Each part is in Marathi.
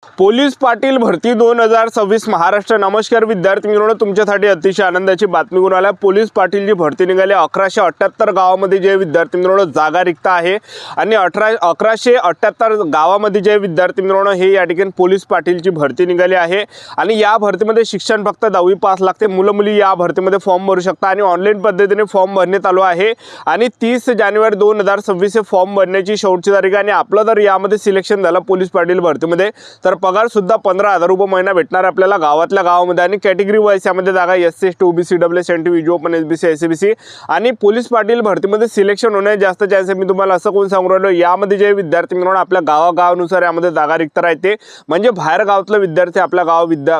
पोलीस पाटील भरती 2026 महाराष्ट्र। नमस्कार विद्यार्थी मित्रांनो, तुमच्यासाठी अतिशय आनंदाची बातमी घेऊन आल्या। पोलीस पाटीलची भरती निघाली 1178 गावामध्ये जे विद्यार्थी मित्रांनो जागा रिक्त आहे आणि 1178 गावामध्ये जे विद्यार्थी मित्रांनो हे या ठिकाणी पोलीस पाटीलची भरती निघाली आहे आणि या भरतीमध्ये शिक्षण फक्त 10वी पास लागते। मुलं मुली या भरतीमध्ये फॉर्म भरू शकता आणि ऑनलाईन पद्धतीने फॉर्म भरण्यात आलो आहे आणि 30 जानेवारी 2026 हे फॉर्म भरण्याची शेवटची तारीख आहे आणि आपलं जर यामध्ये सिलेक्शन झालं पोलीस पाटील भरतीमध्ये तर पगार सुद्धा 15,000 रुपये महिना भेटणार आपल्याला गावातल्या गावामध्ये आणि कॅटेगरी वाईज यामध्ये जागा SC ST OBC EWS NT open SBC SCBC आणि पोलीस पाटील भरतीमध्ये सिलेक्शन होण्याचे जास्त चान्स आहे। मी तुम्हाला असं कोण सांगू राहिलो, यामध्ये जे विद्यार्थी मित्रांनो आपल्या गावानुसार यामध्ये जागा रिक्त राहते, म्हणजे बाहेर गावातला विद्यार्थी आपल्या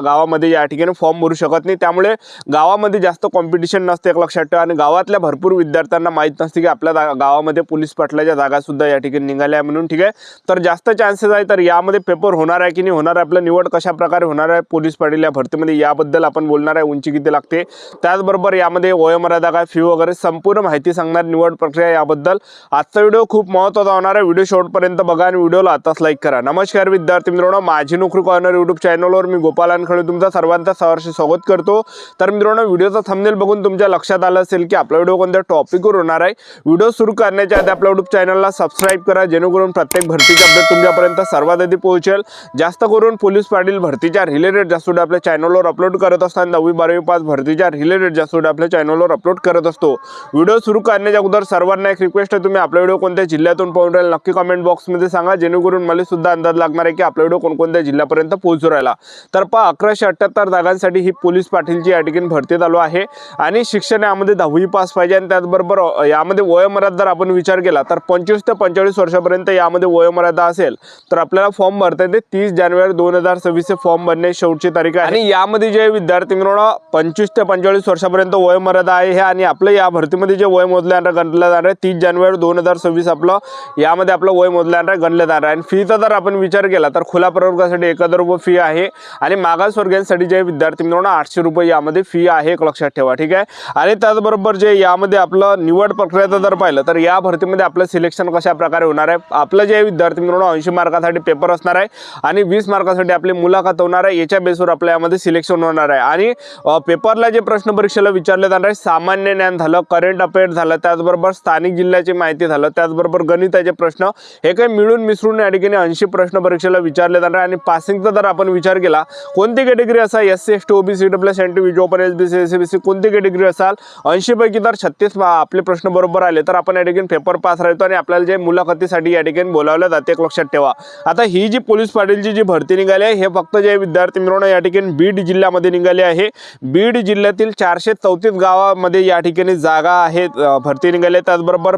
गावामध्ये या ठिकाणी फॉर्म भरू शकत नाही। त्यामुळे गावामध्ये जास्त कॉम्पिटिशन नसते, एक लक्षात ठेवा। आणि गावातल्या भरपूर विद्यार्थ्यांना माहीत नसते की आपल्या गावामध्ये पोलीस पाटलाच्या जागा सुद्धा या ठिकाणी निघाल्या आहे म्हणून, ठीक आहे। तर जास्त चान्सेस आहे तर यामध्ये पेपर होणार आहे की नाही होणार आहे, आपलं निवड कशा प्रकारे होणार आहे पोलीस पाटील या भरतीमध्ये याबद्दल आपण बोलणार आहे। उंची किती लागते, त्याचबरोबर यामध्ये वयोमर्यादा काय, फी वगैरे संपूर्ण माहिती सांगणार, निवड प्रक्रिया याबद्दल आजचा व्हिडिओ खूप महत्त्वाचा होणार आहे। व्हिडिओ शेवटपर्यंत बघा आणि व्हिडिओला आताच लाईक करा। नमस्कार विद्यार्थी मित्रांनो, माझी नोकरी कॉर्नर यूट्यूब चॅनलवर मी गोपाल अनखळे तुमचं सर्वांचं सहर्ष स्वागत करतो। तर मित्रांनो, व्हिडिओचा थंबनेल बघून तुमच्या लक्षात आलं असेल की आपला व्हिडिओ कोणत्या टॉपिकवर होणार आहे। व्हिडिओ सुरू करण्याच्या आधी आपल्या यूट्यूब चॅनलला सबस्क्राईब करा, जेणेकरून प्रत्येक भरतीचा अपडेट तुमच्यापर्यंत सर्वात आधी पोहोचेल। जास्त करून पोलीस पाटील भरतीच्या रिलेटेड जास्त व्हिडिओ आपल्या चॅनलवर अपलोड करत असताना 10वी 12वी पास भरतीच्या रिलेटेड जास्त व्हिडिओ आपल्या चॅनलवर अपलोड करत असतो। व्हिडिओ सुरू करण्याच्या अगोदर सर्वांना एक रिक्वेस्ट आहे, तुम्ही आपला व्हिडिओ कोणत्या जिल्ह्यातून पाहून राहिले नक्की कमेंट बॉक्समध्ये सांगा, जेणेकरून मला सुद्धा अंदाज लागणार आहे की आपला व्हिडिओ कोणकोणत्या जिल्ह्यापर्यंत पोहोचू राहिला। तर 1178 जागांसाठी ही पोलीस पाटीलची या ठिकाणी भरती चालू आहे आणि शिक्षण यामध्ये 10वी पास पाहिजे आणि त्याचबरोबर यामध्ये वयोमर्यादा जर आपण विचार केला तर 25 ते 45 वर्षापर्यंत यामध्ये वयोमर्यादा असेल तर आपल्याला फॉर्म भरता येते। 30 जानेवारी 2026 फॉर्म भरण्याची शेवटची तारीख आहे आणि यामध्ये जे विद्यार्थी मित्रांनो 25 ते 45 वर्षापर्यंत वयोमर्यादा आहे आणि आपलं या भरतीमध्ये जे वय मोजल्यानंतर गणलं जाणार आहे 30 जानेवारी 2026 आपलं यामध्ये आपलं वय मोजल्यानंतर गणलं जाणार आहे। आणि फीचा जर आपण विचार केला तर खुला प्रवर्गासाठी 1000 रुपये फी आहे आणि मागासवर्गीयांसाठी जे विद्यार्थी मित्रांनो 800 रुपये यामध्ये फी आहे, एक लक्षात ठेवा, ठीक आहे। आणि त्याचबरोबर जे यामध्ये आपलं निवड प्रक्रियेचं जर पाहिलं तर या भरतीमध्ये आपलं सिलेक्शन कशा प्रकारे होणार आहे, आपलं जे विद्यार्थी मित्रांनो 80 मार्कासाठी पेपर असणार आहे आणि 20 मार्कासाठी आपली मुलाखत होणार आहे, याच्या बेसवर आपल्या यामध्ये सिलेक्शन होणार आहे। आणि पेपरला जे प्रश्न परीक्षेला विचारले जाणार आहे सामान्य ज्ञान झालं, करंट अफेअर झालं, त्याचबरोबर स्थानिक जिल्ह्याची माहिती झालं, त्याचबरोबर गणिताचे प्रश्न हे काही मिळून मिसळून या ठिकाणी 80 प्रश्न परीक्षेला विचारले जाणार आहे। आणि पासिंगचा जर आपण विचार केला कोणती कॅटेगरी असा SC ST OBC EWS NT open SBC SCBC कोणती कॅटेगरी असाल 80 पैकी जर 36 आपले प्रश्न बरोबर आले तर आपण या ठिकाणी पेपर पास राहतो आणि आपल्याला जे मुलाखतीसाठी या ठिकाणी बोलावलं जाते, एक लक्षात ठेवा। आता ही जी पोलीस पाटीलची जी भरती निघाली आहे हे फक्त जे विद्यार्थी मित्रांनो या ठिकाणी बीड जिल्ह्यामध्ये निघाली आहे। बीड जिल्ह्यातील 434 गावामध्ये या ठिकाणी जागा आहेत, भरती निघाली आहे। त्याचबरोबर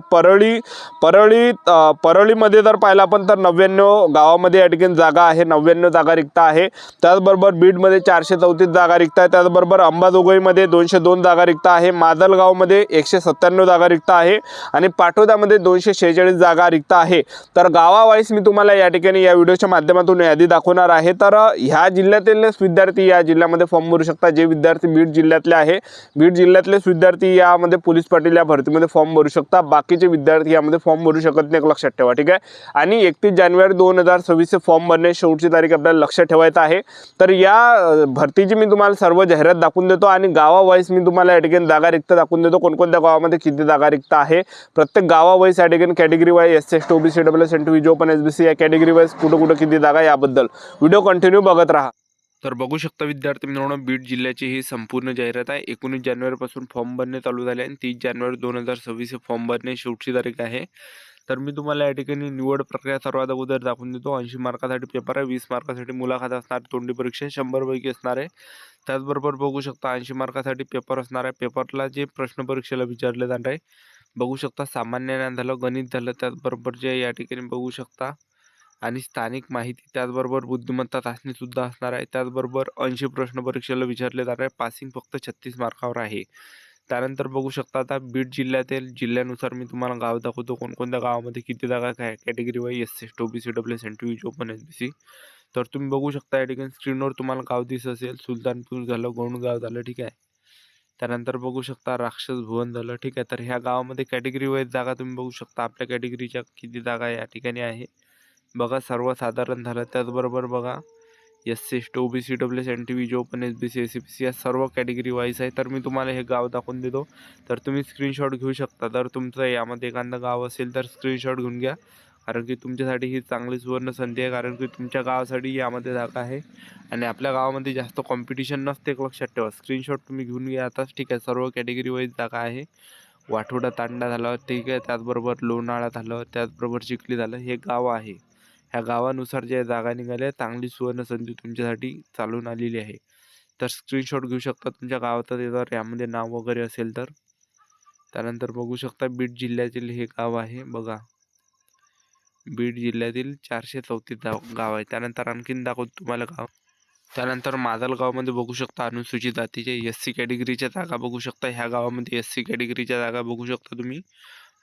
परळीमध्ये जर पाहिलं आपण तर 99 गावामध्ये या ठिकाणी जागा आहे, 99 जागा रिक्त आहे। त्याचबरोबर बीडमध्ये 434 जागा रिक्त आहे। त्याचबरोबर अंबाजोगाईमध्ये 202 जागा रिक्त आहे, माजलगावमध्ये 197 जागा रिक्त आहे आणि पाटोद्यामध्ये 246 जागा रिक्त आहे। तर गावावाईज मी तुम्हाला या ठिकाणी या व्हिडिओच्या माध्यमातून यादी दाखवणार आहे। तर ह्या जिल्ह्यातीलच विद्यार्थी या जिल्ह्यामध्ये फॉर्म भरू शकतात, जे विद्यार्थी बीड जिल्ह्यातले आहे, बीड जिल्ह्यातलेच विद्यार्थी यामध्ये पोलीस पाटील या भरतीमध्ये फॉर्म भरू शकतात, बाकीचे विद्यार्थी यामध्ये फॉर्म भरू शकत नाही, एक लक्षात ठेवा, ठीक आहे। आणि 31 जानेवारी 2026 फॉर्म भरण्याची शेवटची तारीख आपल्याला लक्षात ठेवायचं आहे। तर या भरतीची मी तुम्हाला सर्व जाहिरात दाखवून देतो आणि गावावाईज मी तुम्हाला या ठिकाणी जागा रिक्त दाखवून देतो, कोणकोणत्या गावामध्ये किती जागा रिक्त आहे, प्रत्येक गावावाईज या ठिकाणी category wise SC ST OBC EWS NT open SBC या कॅटेगरी वाईज कुठं किती जागा याबद्दल व्हिडिओ कंटिन्यू बघत राहा। तर बघू शकता विद्यार्थी मित्रांनो, बीड जिल्ह्याची ही संपूर्ण जाहिरात आहे। 19 जानेवारीपासून फॉर्म भरणे चालू झाले आणि 30 जानेवारी 2026 फॉर्म भरणे शेवटची तारीख आहे। तर मी तुम्हाला या ठिकाणी निवड प्रक्रिया सर्वात अगोदर दाखवून देतो। 80 मार्कासाठी पेपर आहे, 20 मार्कासाठी मुलाखत असणार, तोंडी परीक्षा 100 पैकी असणार आहे। त्याचबरोबर बघू शकता 80 मार्कासाठी पेपर असणार आहे, पेपरला जे प्रश्न परीक्षेला विचारले जाणार आहे बघू शकता सामान्य ज्ञान झालं, गणित झालं, त्याचबरोबर जे या ठिकाणी बघू शकता आणि स्थानिक माहिती, त्याचबरोबर बुद्धिमत्ता चाचणी सुद्धा असणार आहे। त्याचबरोबर 80 प्रश्न परीक्षेला विचारले जाणार आहे, पासिंग फक्त 36 मार्कावर आहे। त्यानंतर बघू शकता आता बीड जिल्ह्यातील जिल्ह्यानुसार मी तुम्हाला गाव दाखवतो, कोणकोणत्या गावामध्ये किती जागा काय category wise SC ST OBC EWS NT open SBC। तर तुम्ही बघू शकता या ठिकाणी स्क्रीनवर तुम्हाला गाव दिसत असेल, सुलतानपूर झालं, गोंडगाव झालं, ठीक आहे। त्यानंतर बघू शकता राक्षस भुवन झालं, ठीक आहे। तर ह्या गावामध्ये कॅटेगरी वाईज जागा तुम्ही बघू शकता, आपल्या कॅटेगरीच्या किती जागा या ठिकाणी आहे बघा, सर्वसाधारण झालं। त्याचबरोबर बघा SC, ST, OBC, EWS, NTV, open SBC, SCBC या सर्व कॅटेगरी वाईज आहे. तर मी तुम्हाला हे गाव दाखवून देतो, तर तुम्ही स्क्रीनशॉट घेऊ शकता. जर तुमचं यामध्ये एखादं गाव असेल तर स्क्रीनशॉट घेऊन घ्या, कारण की तुमच्यासाठी ही चांगली सुवर्ण संधी आहे, कारण की तुमच्या गावासाठी यामध्ये जागा आहे आणि आपल्या गावामध्ये जास्त कॉम्पिटिशन नसते, एक लक्षात ठेवा. स्क्रीनशॉट तुम्ही घेऊन घ्या आताच, ठीक आहे. सर्व कॅटेगरी वाईज जागा आहे. वाठोडा तांडा झालं, ठीक आहे, त्याचबरोबर लोणाळा झालं, त्याचबरोबर चिखली झालं, हे गाव आहे. ह्या गावानुसार ज्या जागा निघाल्या, चांगली सुवर्ण संधी तुमच्यासाठी चालून आलेली आहे. तर स्क्रीनशॉट घेऊ शकता तुमच्या गावाचं, जर यामध्ये नाव वगैरे असेल तर. त्यानंतर बघू शकता बीड जिल्ह्यातील हे गाव आहे बघा. बीड जिल्ह्यातील 434 गाव आहे. त्यानंतर आणखीन दाखवतो तुम्हाला गाव. त्यानंतर माजलगावमध्ये बघू शकता अनुसूचित जातीचे SC कॅटेगरीच्या जागा बघू शकता. ह्या गावामध्ये SC कॅटेगरीच्या जागा बघू शकता तुम्ही.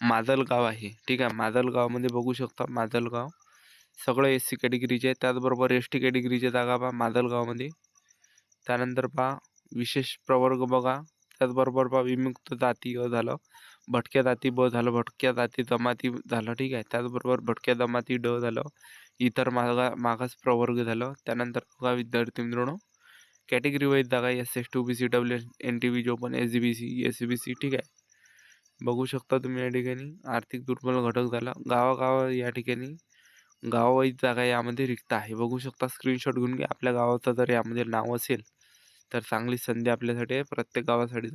माजलगाव आहे, ठीक आहे. माजलगावमध्ये बघू शकता, माजलगाव सगळं SC कॅटेगरीचे आहे. त्याचबरोबर ST कॅटेगरीच्या जागा पहा माजलगावमध्ये. त्यानंतर पहा विशेष प्रवर्ग बघा. त्याचबरोबर पहा विमुक्त जाती अ झालं, भटक्या जाती ब झालं, भटक्या जाती जमाती झालं, ठीक आहे. त्याचबरोबर भटक्या जमाती ड झालं, इतर मागास प्रवर्ग झालं. त्यानंतर बघा विद्यार्थी मित्रांनो, कॅटेगरी वाईज जागा SC, ST, OBC, EWS, NTV, open SGBC, SCBC, ठीक आहे. बघू शकता तुम्ही या ठिकाणी. आर्थिक दुर्बल घटक झाला. गावागाव या ठिकाणी गावावाईज जागा यामध्ये रिक्त आहे. बघू शकता, स्क्रीनशॉट घेऊन घ्या. आपल्या गावाचं जर यामध्ये नाव असेल तर चांगली संधी आपल्यासाठी आहे, प्रत्येक गावासाठी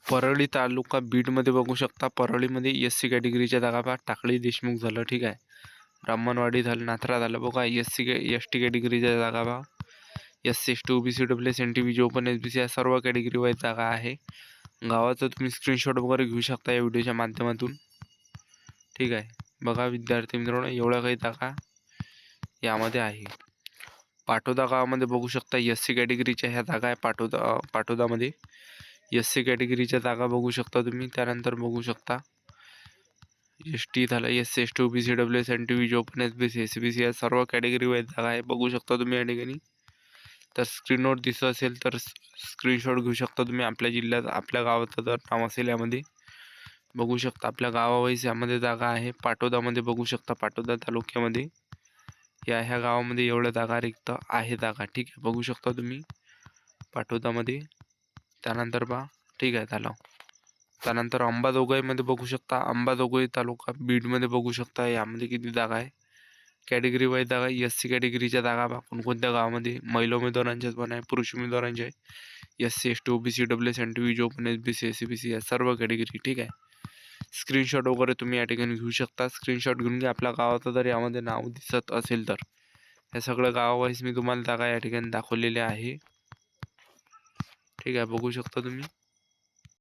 परळी तालुका बीडमध्ये बघू शकता. परळीमध्ये SC कॅटेगरीच्या जागा पहा. टाकळी देशमुख झालं, ठीक आहे. ब्राह्मणवाडी झालं, नाथरा झालं बघा. ST कॅटेगरीच्या जागा पहा. SC, ST, OBC, EWS, NTV, open SBC या सर्व कॅटेगरी वाईज जागा आहे. गावाचं तुम्ही स्क्रीनशॉट वगैरे घेऊ शकता या व्हिडिओच्या माध्यमातून, ठीक आहे. बघा विद्यार्थी मित्रांनो, एवढ्या काही जागा यामध्ये आहे. पाटोदा गावामध्ये बघू शकता SC कॅटेगरीच्या ह्या जागा आहे. पाटोदामध्ये SC कॅटेगरीच्या जागा बघू शकता तुम्ही. त्यानंतर बघू शकता ST झालं, SC, ST, OBC, EWS, NTV, open SBC, SCBC या सर्व कॅटेगरी वाईज जागा आहे. बघू शकता तुम्ही या ठिकाणी. तर स्क्रीनवर दिसत असेल तर स्क्रीनशॉट घेऊ शकता तुम्ही. आपल्या जिल्ह्यात आपल्या गावाचं जर नाव असेल यामध्ये बघू शकता. आपल्या गावावाईज यामध्ये जागा आहे. पाटोदामध्ये बघू शकता, पाटोदा तालुक्यामध्ये ह्या गावामध्ये एवढ्या जागा रिक्त आहे जागा, ठीक आहे. बघू शकता तुम्ही पाटोदामध्ये. त्यानंतर पहा, ठीक आहे झालं. त्यानंतर अंबाजोगाईमध्ये बघू शकता. अंबाजोगाई तालुका बीडमध्ये बघू शकता. यामध्ये किती जागा आहे, कॅटेगरी वाईज जागा. SC कॅटेगरीच्या जागा पहा कोणकोणत्या गावामध्ये. महिला उमेदवारांच्याच पण आहे, पुरुष उमेदवारांचे आहे. SC, ST, OBC, EWS, NTV, open SBC, SCBC या सर्व कॅटेगरी, ठीक आहे. स्क्रीनशॉट वगैरे तुम्ही या ठिकाणी घेऊ शकता. स्क्रीनशॉट घेऊन घ्या. आपल्या गावाचं जर यामध्ये नाव दिसत असेल तर. हे सगळं गावावाईज मी तुम्हाला जागा या ठिकाणी दाखवलेल्या आहे, ठीक आहे. बघू शकता तुम्ही.